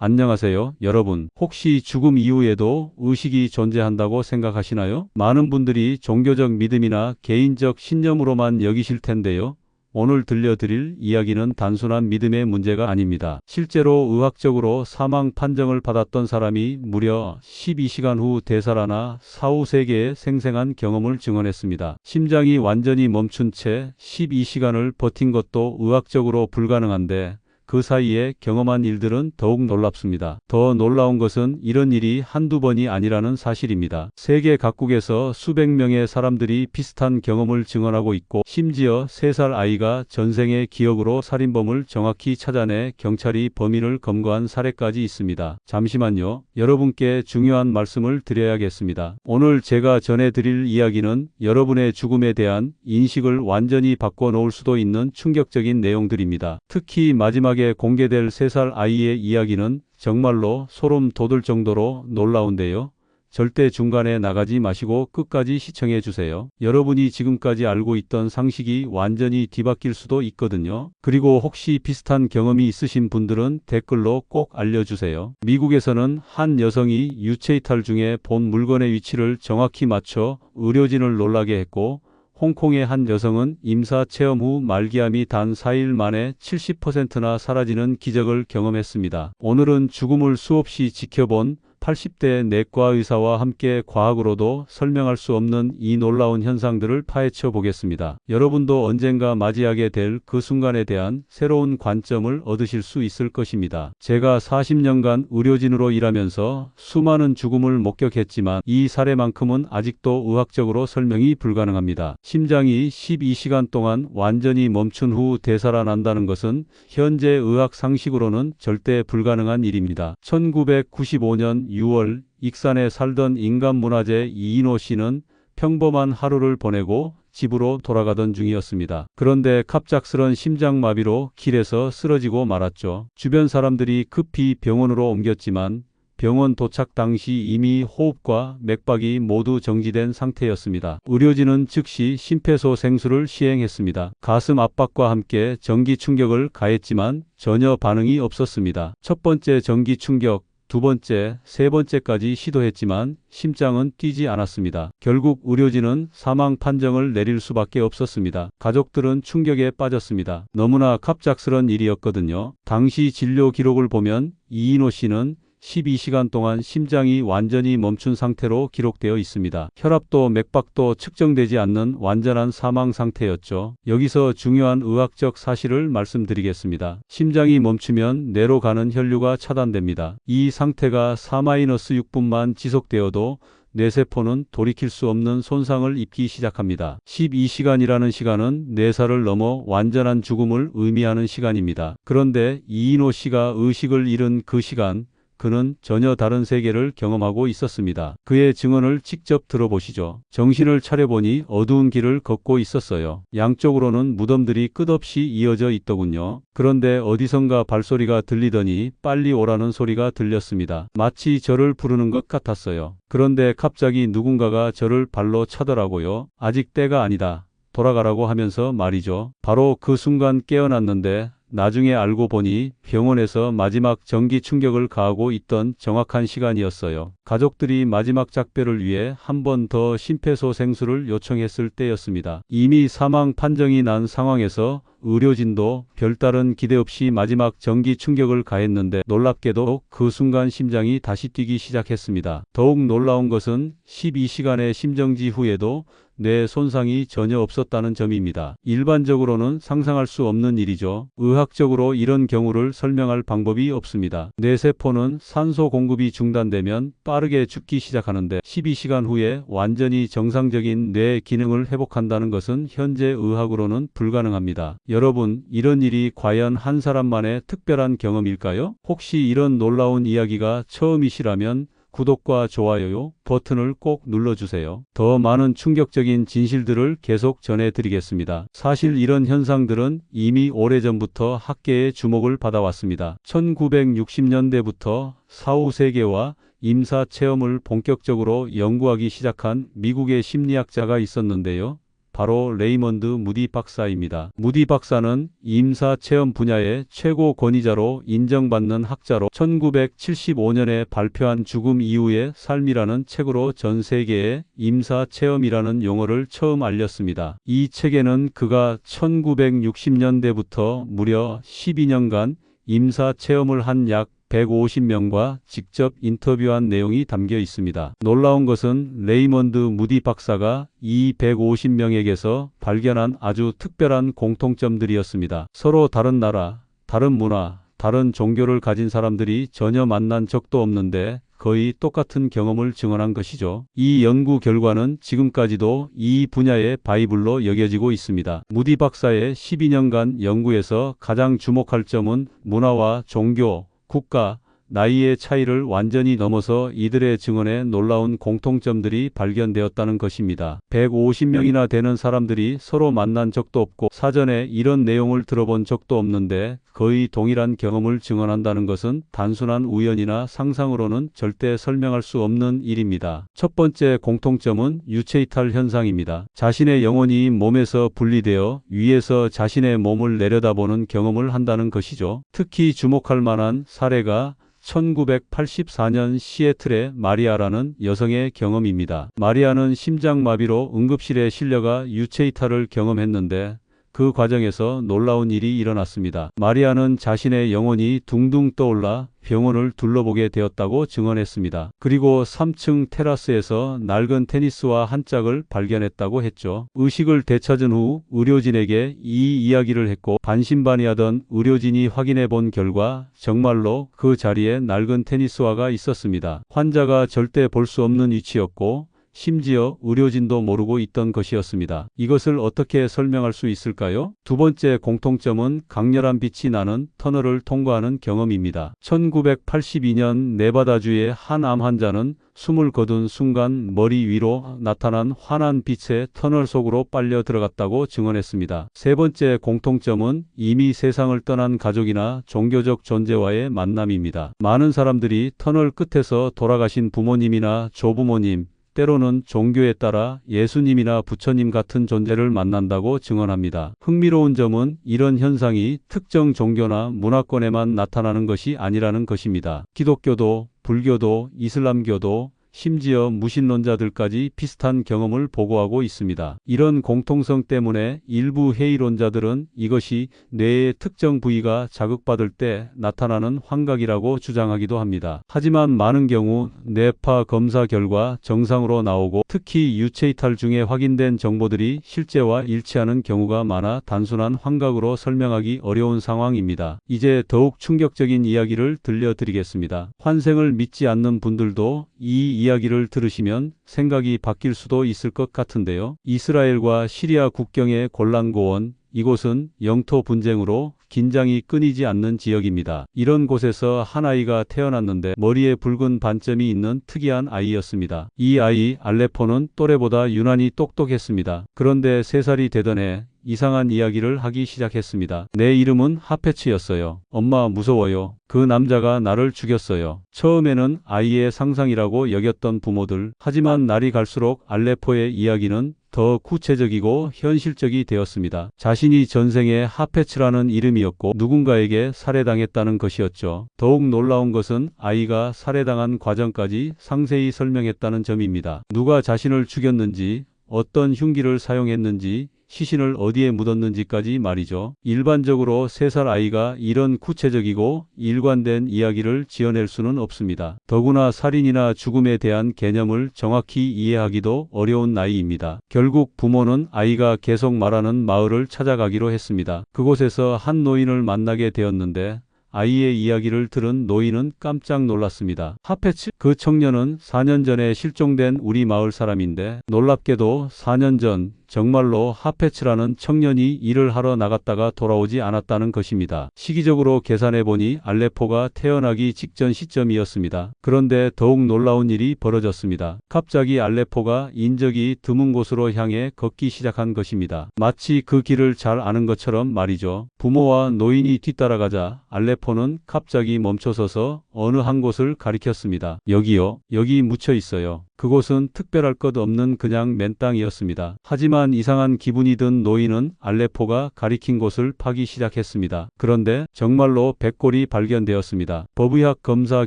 안녕하세요, 여러분. 혹시 죽음 이후에도 의식이 존재한다고 생각하시나요? 많은 분들이 종교적 믿음이나 개인적 신념으로만 여기실 텐데요. 오늘 들려드릴 이야기는 단순한 믿음의 문제가 아닙니다. 실제로 의학적으로 사망 판정을 받았던 사람이 무려 12시간 후 되살아나 사후 세계의 생생한 경험을 증언했습니다. 심장이 완전히 멈춘 채 12시간을 버틴 것도 의학적으로 불가능한데 그 사이에 경험한 일들은 더욱 놀랍습니다. 더 놀라운 것은 이런 일이 한두 번이 아니라는 사실입니다. 세계 각국에서 수백 명의 사람들이 비슷한 경험을 증언하고 있고, 심지어 3살 아이가 전생의 기억으로 살인범을 정확히 찾아내 경찰이 범인을 검거한 사례까지 있습니다. 잠시만요. 여러분께 중요한 말씀을 드려야겠습니다. 오늘 제가 전해드릴 이야기는 여러분의 죽음에 대한 인식을 완전히 바꿔놓을 수도 있는 충격적인 내용들입니다. 특히 마지막에 공개될 3살 아이의 이야기는 정말로 소름 돋을 정도로 놀라운데요. 절대 중간에 나가지 마시고 끝까지 시청해 주세요. 여러분이 지금까지 알고 있던 상식이 완전히 뒤바뀔 수도 있거든요. 그리고 혹시 비슷한 경험이 있으신 분들은 댓글로 꼭 알려주세요. 미국에서는 한 여성이 유체이탈 중에 본 물건의 위치를 정확히 맞춰 의료진을 놀라게 했고, 홍콩의 한 여성은 임사 체험 후 말기암이 단 4일 만에 70%나 사라지는 기적을 경험했습니다. 오늘은 죽음을 수없이 지켜본 80대 내과 의사와 함께 과학으로도 설명할 수 없는 이 놀라운 현상들을 파헤쳐 보겠습니다. 여러분도 언젠가 맞이하게 될 그 순간에 대한 새로운 관점을 얻으실 수 있을 것입니다. 제가 40년간 의료진으로 일하면서 수많은 죽음을 목격했지만 이 사례만큼은 아직도 의학적으로 설명이 불가능합니다. 심장이 12시간 동안 완전히 멈춘 후 되살아난다는 것은 현재 의학 상식으로는 절대 불가능한 일입니다. 1995년 6월 익산에 살던 인간문화재 이인호 씨는 평범한 하루를 보내고 집으로 돌아가던 중이었습니다. 그런데 갑작스런 심장마비로 길에서 쓰러지고 말았죠. 주변 사람들이 급히 병원으로 옮겼지만 병원 도착 당시 이미 호흡과 맥박이 모두 정지된 상태였습니다. 의료진은 즉시 심폐소생술을 시행했습니다. 가슴 압박과 함께 전기 충격을 가했지만 전혀 반응이 없었습니다. 첫 번째 전기 충격, 두 번째, 세 번째까지 시도했지만 심장은 뛰지 않았습니다. 결국 의료진은 사망 판정을 내릴 수밖에 없었습니다. 가족들은 충격에 빠졌습니다. 너무나 갑작스런 일이었거든요. 당시 진료 기록을 보면 이인호 씨는 12시간 동안 심장이 완전히 멈춘 상태로 기록되어 있습니다. 혈압도 맥박도 측정되지 않는 완전한 사망 상태였죠. 여기서 중요한 의학적 사실을 말씀드리겠습니다. 심장이 멈추면 뇌로 가는 혈류가 차단됩니다. 이 상태가 4-6분만 지속되어도 뇌세포는 돌이킬 수 없는 손상을 입기 시작합니다. 12시간이라는 시간은 뇌사를 넘어 완전한 죽음을 의미하는 시간입니다. 그런데 이인호 씨가 의식을 잃은 그 시간, 그는 전혀 다른 세계를 경험하고 있었습니다. 그의 증언을 직접 들어보시죠. 정신을 차려보니 어두운 길을 걷고 있었어요. 양쪽으로는 무덤들이 끝없이 이어져 있더군요. 그런데 어디선가 발소리가 들리더니 빨리 오라는 소리가 들렸습니다. 마치 저를 부르는 것 같았어요. 그런데 갑자기 누군가가 저를 발로 차더라고요. 아직 때가 아니다. 돌아가라고 하면서 말이죠. 바로 그 순간 깨어났는데 나중에 알고 보니 병원에서 마지막 전기 충격을 가하고 있던 정확한 시간이었어요. 가족들이 마지막 작별을 위해 한 번 더 심폐소생술을 요청했을 때였습니다. 이미 사망 판정이 난 상황에서 의료진도 별다른 기대 없이 마지막 전기 충격을 가했는데 놀랍게도 그 순간 심장이 다시 뛰기 시작했습니다. 더욱 놀라운 것은 12시간의 심정지 후에도 뇌 손상이 전혀 없었다는 점입니다. 일반적으로는 상상할 수 없는 일이죠. 의학적으로 이런 경우를 설명할 방법이 없습니다. 뇌세포는 산소 공급이 중단되면 빠르게 죽기 시작하는데 12시간 후에 완전히 정상적인 뇌 기능을 회복한다는 것은 현재 의학으로는 불가능합니다. 여러분, 이런 일이 과연 한 사람만의 특별한 경험일까요? 혹시 이런 놀라운 이야기가 처음이시라면 구독과 좋아요 버튼을 꼭 눌러주세요. 더 많은 충격적인 진실들을 계속 전해드리겠습니다. 사실 이런 현상들은 이미 오래전부터 학계의 주목을 받아왔습니다. 1960년대부터 사후 세계와 임사 체험을 본격적으로 연구하기 시작한 미국의 심리학자가 있었는데요. 바로 레이먼드 무디 박사입니다. 무디 박사는 임사 체험 분야의 최고 권위자로 인정받는 학자로 1975년에 발표한 죽음 이후의 삶이라는 책으로 전 세계에 임사 체험이라는 용어를 처음 알렸습니다. 이 책에는 그가 1960년대부터 무려 12년간 임사 체험을 한 약 150명과 직접 인터뷰한 내용이 담겨 있습니다. 놀라운 것은 레이먼드 무디 박사가 이 150명에게서 발견한 아주 특별한 공통점들이었습니다. 서로 다른 나라, 다른 문화, 다른 종교를 가진 사람들이 전혀 만난 적도 없는데 거의 똑같은 경험을 증언한 것이죠. 이 연구 결과는 지금까지도 이 분야의 바이블로 여겨지고 있습니다. 무디 박사의 12년간 연구에서 가장 주목할 점은 문화와 종교, 국가, 나이의 차이를 완전히 넘어서 이들의 증언에 놀라운 공통점들이 발견되었다는 것입니다. 150명이나 되는 사람들이 서로 만난 적도 없고 사전에 이런 내용을 들어본 적도 없는데 거의 동일한 경험을 증언한다는 것은 단순한 우연이나 상상으로는 절대 설명할 수 없는 일입니다. 첫 번째 공통점은 유체이탈 현상입니다. 자신의 영혼이 몸에서 분리되어 위에서 자신의 몸을 내려다보는 경험을 한다는 것이죠. 특히 주목할 만한 사례가 1984년 시애틀의 마리아라는 여성의 경험입니다. 마리아는 심장마비로 응급실에 실려가 유체이탈을 경험했는데 그 과정에서 놀라운 일이 일어났습니다. 마리아는 자신의 영혼이 둥둥 떠올라 병원을 둘러보게 되었다고 증언했습니다. 그리고 3층 테라스에서 낡은 테니스와 한 짝을 발견했다고 했죠. 의식을 되찾은 후 의료진에게 이 이야기를 했고 반신반의하던 의료진이 확인해 본 결과 정말로 그 자리에 낡은 테니스화가 있었습니다. 환자가 절대 볼 수 없는 위치였고 심지어 의료진도 모르고 있던 것이었습니다. 이것을 어떻게 설명할 수 있을까요? 두 번째 공통점은 강렬한 빛이 나는 터널을 통과하는 경험입니다. 1982년 네바다주의 한 암 환자는 숨을 거둔 순간 머리 위로 나타난 환한 빛의 터널 속으로 빨려 들어갔다고 증언했습니다. 세 번째 공통점은 이미 세상을 떠난 가족이나 종교적 존재와의 만남입니다. 많은 사람들이 터널 끝에서 돌아가신 부모님이나 조부모님, 때로는 종교에 따라 예수님이나 부처님 같은 존재를 만난다고 증언합니다. 흥미로운 점은 이런 현상이 특정 종교나 문화권에만 나타나는 것이 아니라는 것입니다. 기독교도, 불교도, 이슬람교도, 심지어 무신론자들까지 비슷한 경험을 보고하고 있습니다. 이런 공통성 때문에 일부 회의론자들은 이것이 뇌의 특정 부위가 자극받을 때 나타나는 환각이라고 주장하기도 합니다. 하지만 많은 경우 뇌파 검사 결과 정상으로 나오고 특히 유체이탈 중에 확인된 정보들이 실제와 일치하는 경우가 많아 단순한 환각으로 설명하기 어려운 상황입니다. 이제 더욱 충격적인 이야기를 들려드리겠습니다. 환생을 믿지 않는 분들도 이 이야기를 들으시면 생각이 바뀔 수도 있을 것 같은데요. 이스라엘과 시리아 국경의 골란 고원, 이곳은 영토 분쟁으로 긴장이 끊이지 않는 지역입니다. 이런 곳에서 한 아이가 태어났는데 머리에 붉은 반점이 있는 특이한 아이였습니다. 이 아이 알레포는 또래보다 유난히 똑똑했습니다. 그런데 3살이 되던 해 이상한 이야기를 하기 시작했습니다. 내 이름은 하페츠였어요. 엄마 무서워요. 그 남자가 나를 죽였어요. 처음에는 아이의 상상이라고 여겼던 부모들. 하지만 날이 갈수록 알레포의 이야기는 더 구체적이고 현실적이 되었습니다. 자신이 전생에 하페츠라는 이름이었고 누군가에게 살해당했다는 것이었죠. 더욱 놀라운 것은 아이가 살해당한 과정까지 상세히 설명했다는 점입니다. 누가 자신을 죽였는지, 어떤 흉기를 사용했는지, 시신을 어디에 묻었는지까지 말이죠. 일반적으로 3살 아이가 이런 구체적이고 일관된 이야기를 지어낼 수는 없습니다. 더구나 살인이나 죽음에 대한 개념을 정확히 이해하기도 어려운 나이입니다. 결국 부모는 아이가 계속 말하는 마을을 찾아가기로 했습니다. 그곳에서 한 노인을 만나게 되었는데 아이의 이야기를 들은 노인은 깜짝 놀랐습니다. 하페츠? 그 청년은 4년 전에 실종된 우리 마을 사람인데 놀랍게도 4년 전 정말로 하페츠라는 청년이 일을 하러 나갔다가 돌아오지 않았다는 것입니다. 시기적으로 계산해보니 알레포가 태어나기 직전 시점이었습니다. 그런데 더욱 놀라운 일이 벌어졌습니다. 갑자기 알레포가 인적이 드문 곳으로 향해 걷기 시작한 것입니다. 마치 그 길을 잘 아는 것처럼 말이죠. 부모와 노인이 뒤따라가자 알레포는 갑자기 멈춰서서 어느 한 곳을 가리켰습니다. 여기요. 여기 묻혀 있어요. 그곳은 특별할 것 없는 그냥 맨 땅이었습니다. 하지만 이상한 기분이 든 노인은 알레포가 가리킨 곳을 파기 시작했습니다. 그런데 정말로 백골이 발견되었습니다. 법의학 검사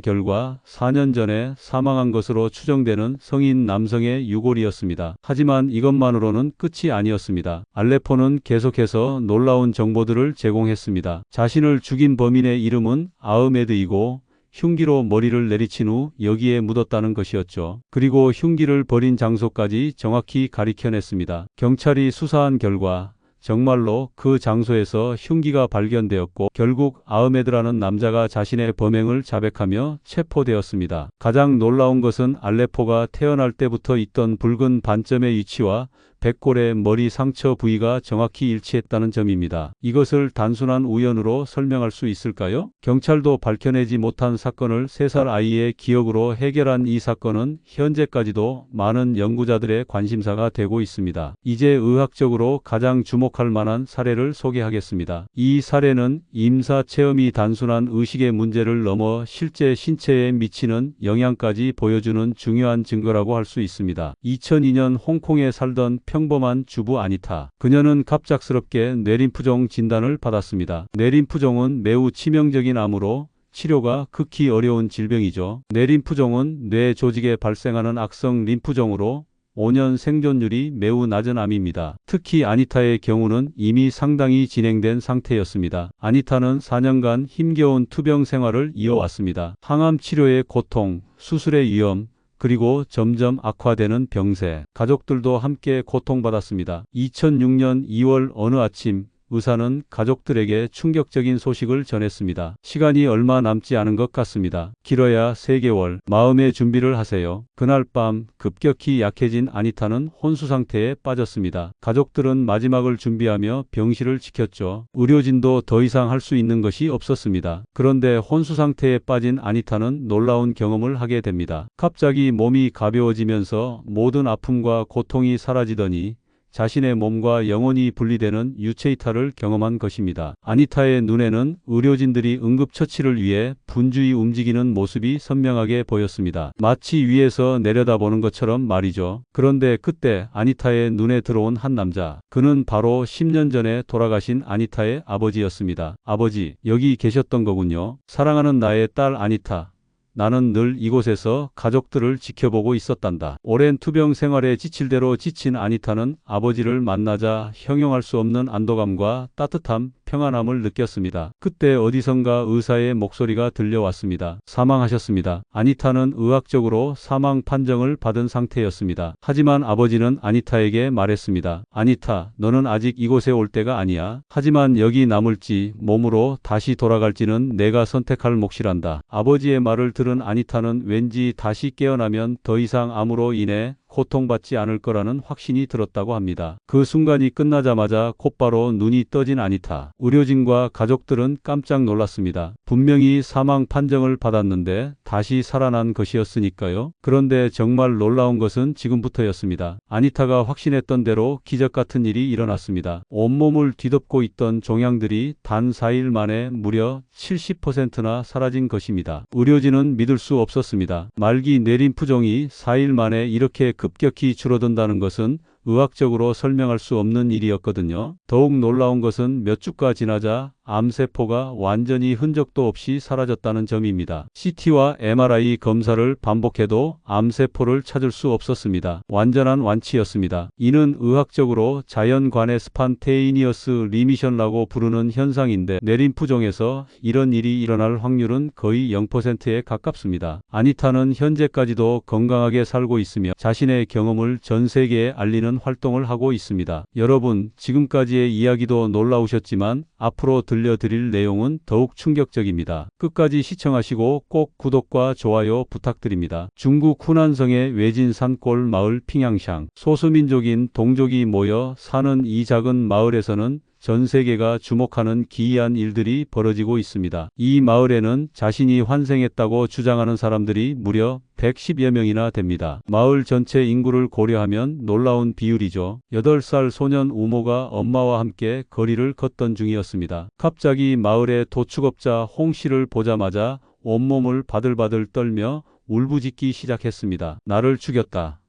결과 4년 전에 사망한 것으로 추정되는 성인 남성의 유골이었습니다. 하지만 이것만으로는 끝이 아니었습니다. 알레포는 계속해서 놀라운 정보들을 제공했습니다. 자신을 죽인 범인의 이름은 아흐메드이고 흉기로 머리를 내리친 후 여기에 묻었다는 것이었죠. 그리고 흉기를 버린 장소까지 정확히 가리켜냈습니다. 경찰이 수사한 결과 정말로 그 장소에서 흉기가 발견되었고 결국 아흐메드라는 남자가 자신의 범행을 자백하며 체포되었습니다. 가장 놀라운 것은 알레포가 태어날 때부터 있던 붉은 반점의 위치와 백골의 머리 상처 부위가 정확히 일치했다는 점입니다. 이것을 단순한 우연으로 설명할 수 있을까요? 경찰도 밝혀내지 못한 사건을 3살 아이의 기억으로 해결한 이 사건은 현재까지도 많은 연구자들의 관심사가 되고 있습니다. 이제 의학적으로 가장 주목할 만한 사례를 소개하겠습니다. 이 사례는 임사 체험이 단순한 의식의 문제를 넘어 실제 신체에 미치는 영향까지 보여주는 중요한 증거라고 할 수 있습니다. 2002년 홍콩에 살던 평범한 주부 아니타. 그녀는 갑작스럽게 뇌림프종 진단을 받았습니다. 뇌림프종은 매우 치명적인 암으로 치료가 극히 어려운 질병이죠. 뇌림프종은 뇌 조직에 발생하는 악성 림프종으로 5년 생존율이 매우 낮은 암입니다. 특히 아니타의 경우는 이미 상당히 진행된 상태였습니다. 아니타는 4년간 힘겨운 투병 생활을 이어왔습니다. 항암 치료의 고통, 수술의 위험, 그리고 점점 악화되는 병세. 가족들도 함께 고통받았습니다. 2006년 2월 어느 아침 의사는 가족들에게 충격적인 소식을 전했습니다. 시간이 얼마 남지 않은 것 같습니다. 길어야 3개월. 마음의 준비를 하세요. 그날 밤 급격히 약해진 아니타는 혼수 상태에 빠졌습니다. 가족들은 마지막을 준비하며 병실을 지켰죠. 의료진도 더 이상 할 수 있는 것이 없었습니다. 그런데 혼수 상태에 빠진 아니타는 놀라운 경험을 하게 됩니다. 갑자기 몸이 가벼워지면서 모든 아픔과 고통이 사라지더니 자신의 몸과 영혼이 분리되는 유체이탈을 경험한 것입니다. 아니타의 눈에는 의료진들이 응급처치를 위해 분주히 움직이는 모습이 선명하게 보였습니다. 마치 위에서 내려다보는 것처럼 말이죠. 그런데 그때 아니타의 눈에 들어온 한 남자. 그는 바로 10년 전에 돌아가신 아니타의 아버지였습니다. 아버지, 여기 계셨던 거군요. 사랑하는 나의 딸 아니타. 나는 늘 이곳에서 가족들을 지켜보고 있었단다. 오랜 투병 생활에 지칠 대로 지친 아니타는 아버지를 만나자 형용할 수 없는 안도감과 따뜻함, 평안함을 느꼈습니다. 그때 어디선가 의사의 목소리가 들려왔습니다. 사망하셨습니다. 아니타는 의학적으로 사망 판정을 받은 상태였습니다. 하지만 아버지는 아니타에게 말했습니다. 아니타, 너는 아직 이곳에 올 때가 아니야. 하지만 여기 남을지 몸으로 다시 돌아갈지는 내가 선택할 몫이란다. 아버지의 말을 들은 아니타는 왠지 다시 깨어나면 더 이상 암으로 인해 고통받지 않을 거라는 확신이 들었다고 합니다. 그 순간이 끝나자마자 곧바로 눈이 떠진 아니타. 의료진과 가족들은 깜짝 놀랐습니다. 분명히 사망 판정을 받았는데 다시 살아난 것이었으니까요. 그런데 정말 놀라운 것은 지금부터였습니다. 아니타가 확신했던 대로 기적 같은 일이 일어났습니다. 온몸을 뒤덮고 있던 종양들이 단 4일 만에 무려 70%나 사라진 것입니다. 의료진은 믿을 수 없었습니다. 말기 뇌림프종이 4일 만에 이렇게 급격히 줄어든다는 것은 의학적으로 설명할 수 없는 일이었거든요. 더욱 놀라운 것은 몇 주가 지나자 암세포가 완전히 흔적도 없이 사라졌다는 점입니다. CT와 MRI 검사를 반복해도 암세포를 찾을 수 없었습니다. 완전한 완치였습니다. 이는 의학적으로 자연관의 스판테이니어스 리미션이라고 부르는 현상인데 뇌림프종에서 이런 일이 일어날 확률은 거의 0%에 가깝습니다. 아니타는 현재까지도 건강하게 살고 있으며 자신의 경험을 전 세계에 알리는 활동을 하고 있습니다. 여러분, 지금까지의 이야기도 놀라우셨지만 앞으로 들려드릴 내용은 더욱 충격적입니다. 끝까지 시청하시고 꼭 구독과 좋아요 부탁드립니다. 중국 후난성의 외진 산골 마을 핑양샹. 소수민족인 동족이 모여 사는 이 작은 마을에서는 전 세계가 주목하는 기이한 일들이 벌어지고 있습니다. 이 마을에는 자신이 환생했다고 주장하는 사람들이 무려 110여 명이나 됩니다. 마을 전체 인구를 고려하면 놀라운 비율이죠. 8살 소년 우모가 엄마와 함께 거리를 걷던 중이었습니다. 갑자기 마을의 도축업자 홍 씨를 보자마자 온몸을 바들바들 떨며 울부짖기 시작했습니다. 나를 죽였다.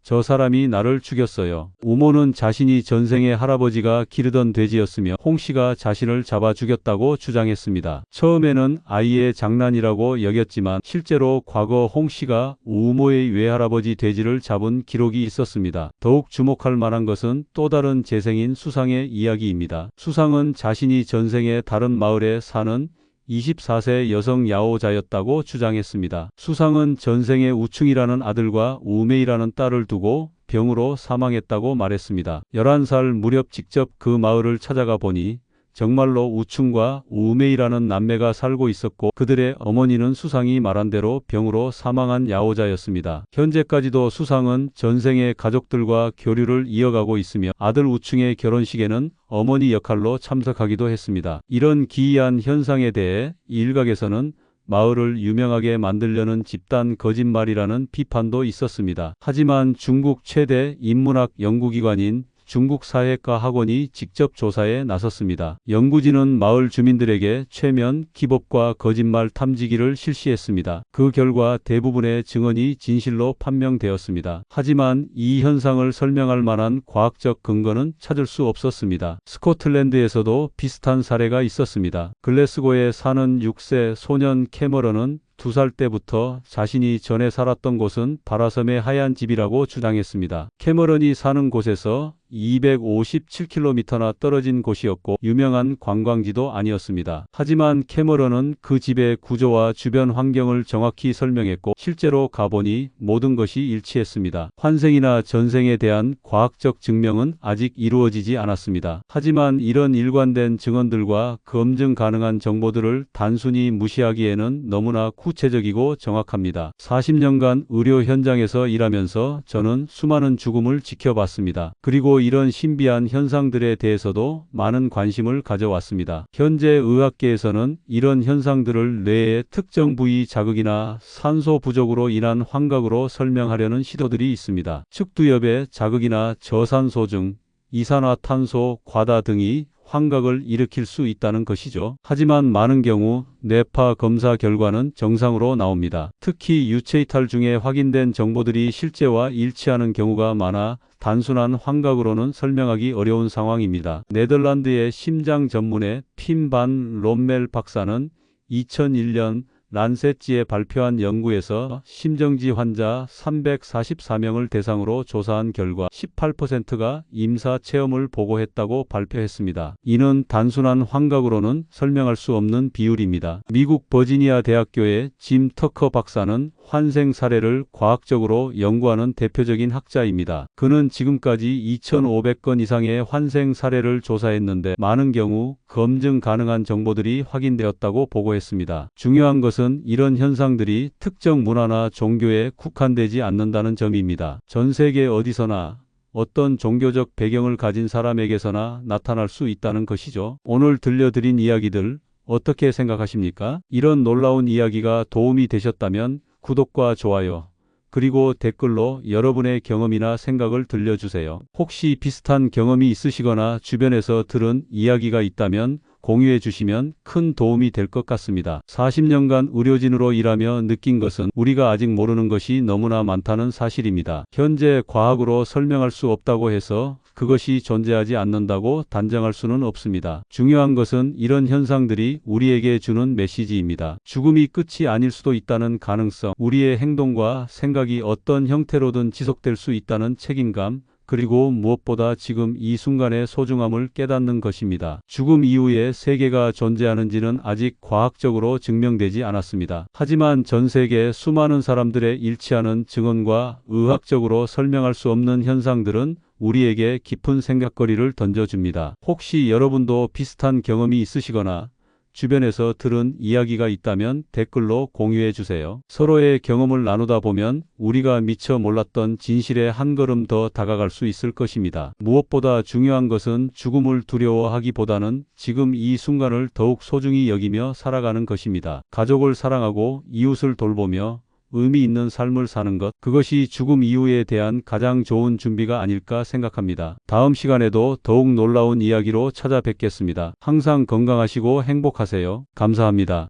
저 사람이 나를 죽였어요. 우모는 자신이 전생에 할아버지가 기르던 돼지였으며 홍 씨가 자신을 잡아 죽였다고 주장했습니다. 처음에는 아이의 장난이라고 여겼지만 실제로 과거 홍 씨가 우모의 외할아버지 돼지를 잡은 기록이 있었습니다. 더욱 주목할 만한 것은 또 다른 재생인 수상의 이야기입니다. 수상은 자신이 전생에 다른 마을에 사는 24세 여성 야오자였다고 주장했습니다. 수상은 전생에 우충이라는 아들과 우메이라는 딸을 두고 병으로 사망했다고 말했습니다. 11살 무렵 직접 그 마을을 찾아가 보니 정말로 우충과 우메이라는 남매가 살고 있었고 그들의 어머니는 수상이 말한 대로 병으로 사망한 야오자였습니다. 현재까지도 수상은 전생의 가족들과 교류를 이어가고 있으며 아들 우충의 결혼식에는 어머니 역할로 참석하기도 했습니다. 이런 기이한 현상에 대해 일각에서는 마을을 유명하게 만들려는 집단 거짓말이라는 비판도 있었습니다. 하지만 중국 최대 인문학 연구기관인 중국 사회과 학원이 직접 조사에 나섰습니다. 연구진은 마을 주민들에게 최면 기법과 거짓말 탐지기를 실시했습니다. 그 결과 대부분의 증언이 진실로 판명되었습니다. 하지만 이 현상을 설명할 만한 과학적 근거는 찾을 수 없었습니다. 스코틀랜드에서도 비슷한 사례가 있었습니다. 글래스고에 사는 6세 소년 캐머런은 2살 때부터 자신이 전에 살았던 곳은 바라섬의 하얀 집이라고 주장했습니다. 캐머런이 사는 곳에서 257km나 떨어진 곳이었고 유명한 관광지도 아니었습니다. 하지만 캐머런은 그 집의 구조와 주변 환경을 정확히 설명했고 실제로 가보니 모든 것이 일치했습니다. 환생이나 전생에 대한 과학적 증명은 아직 이루어지지 않았습니다. 하지만 이런 일관된 증언들과 검증 가능한 정보들을 단순히 무시하기에는 너무나 구체적이고 정확합니다. 40년간 의료 현장에서 일하면서 저는 수많은 죽음을 지켜봤습니다. 그리고 이런 신비한 현상들에 대해서도 많은 관심을 가져왔습니다. 현재 의학계에서는 이런 현상들을 뇌의 특정 부위 자극이나 산소 부족으로 인한 환각으로 설명하려는 시도들이 있습니다. 측두엽의 자극이나 저산소증, 이산화탄소 과다 등이 환각을 일으킬 수 있다는 것이죠. 하지만 많은 경우 뇌파 검사 결과는 정상으로 나옵니다. 특히 유체이탈 중에 확인된 정보들이 실제와 일치하는 경우가 많아 단순한 환각으로는 설명하기 어려운 상황입니다. 네덜란드의 심장 전문의 핀 반 롬멜 박사는 2001년 란셋지에 발표한 연구에서 심정지 환자 344명을 대상으로 조사한 결과 18%가 임사 체험을 보고했다고 발표했습니다. 이는 단순한 환각으로는 설명할 수 없는 비율입니다. 미국 버지니아 대학교의 짐 터커 박사는 환생 사례를 과학적으로 연구하는 대표적인 학자입니다. 그는 지금까지 2,500건 이상의 환생 사례를 조사했는데 많은 경우 검증 가능한 정보들이 확인되었다고 보고했습니다. 중요한 것은 이런 현상들이 특정 문화나 종교에 국한되지 않는다는 점입니다. 전 세계 어디서나 어떤 종교적 배경을 가진 사람에게서나 나타날 수 있다는 것이죠. 오늘 들려드린 이야기들 어떻게 생각하십니까? 이런 놀라운 이야기가 도움이 되셨다면 구독과 좋아요, 그리고 댓글로 여러분의 경험이나 생각을 들려주세요. 혹시 비슷한 경험이 있으시거나 주변에서 들은 이야기가 있다면 공유해 주시면 큰 도움이 될 것 같습니다. 40년간 의료진으로 일하며 느낀 것은 우리가 아직 모르는 것이 너무나 많다는 사실입니다. 현재 과학으로 설명할 수 없다고 해서 그것이 존재하지 않는다고 단정할 수는 없습니다. 중요한 것은 이런 현상들이 우리에게 주는 메시지입니다. 죽음이 끝이 아닐 수도 있다는 가능성, 우리의 행동과 생각이 어떤 형태로든 지속될 수 있다는 책임감, 그리고 무엇보다 지금 이 순간의 소중함을 깨닫는 것입니다. 죽음 이후에 세계가 존재하는지는 아직 과학적으로 증명되지 않았습니다. 하지만 전 세계 수많은 사람들의 일치하는 증언과 의학적으로 설명할 수 없는 현상들은 우리에게 깊은 생각거리를 던져줍니다. 혹시 여러분도 비슷한 경험이 있으시거나 주변에서 들은 이야기가 있다면 댓글로 공유해 주세요. 서로의 경험을 나누다 보면 우리가 미처 몰랐던 진실에 한 걸음 더 다가갈 수 있을 것입니다. 무엇보다 중요한 것은 죽음을 두려워하기보다는 지금 이 순간을 더욱 소중히 여기며 살아가는 것입니다. 가족을 사랑하고 이웃을 돌보며 의미 있는 삶을 사는 것, 그것이 죽음 이후에 대한 가장 좋은 준비가 아닐까 생각합니다. 다음 시간에도 더욱 놀라운 이야기로 찾아뵙겠습니다. 항상 건강하시고 행복하세요. 감사합니다.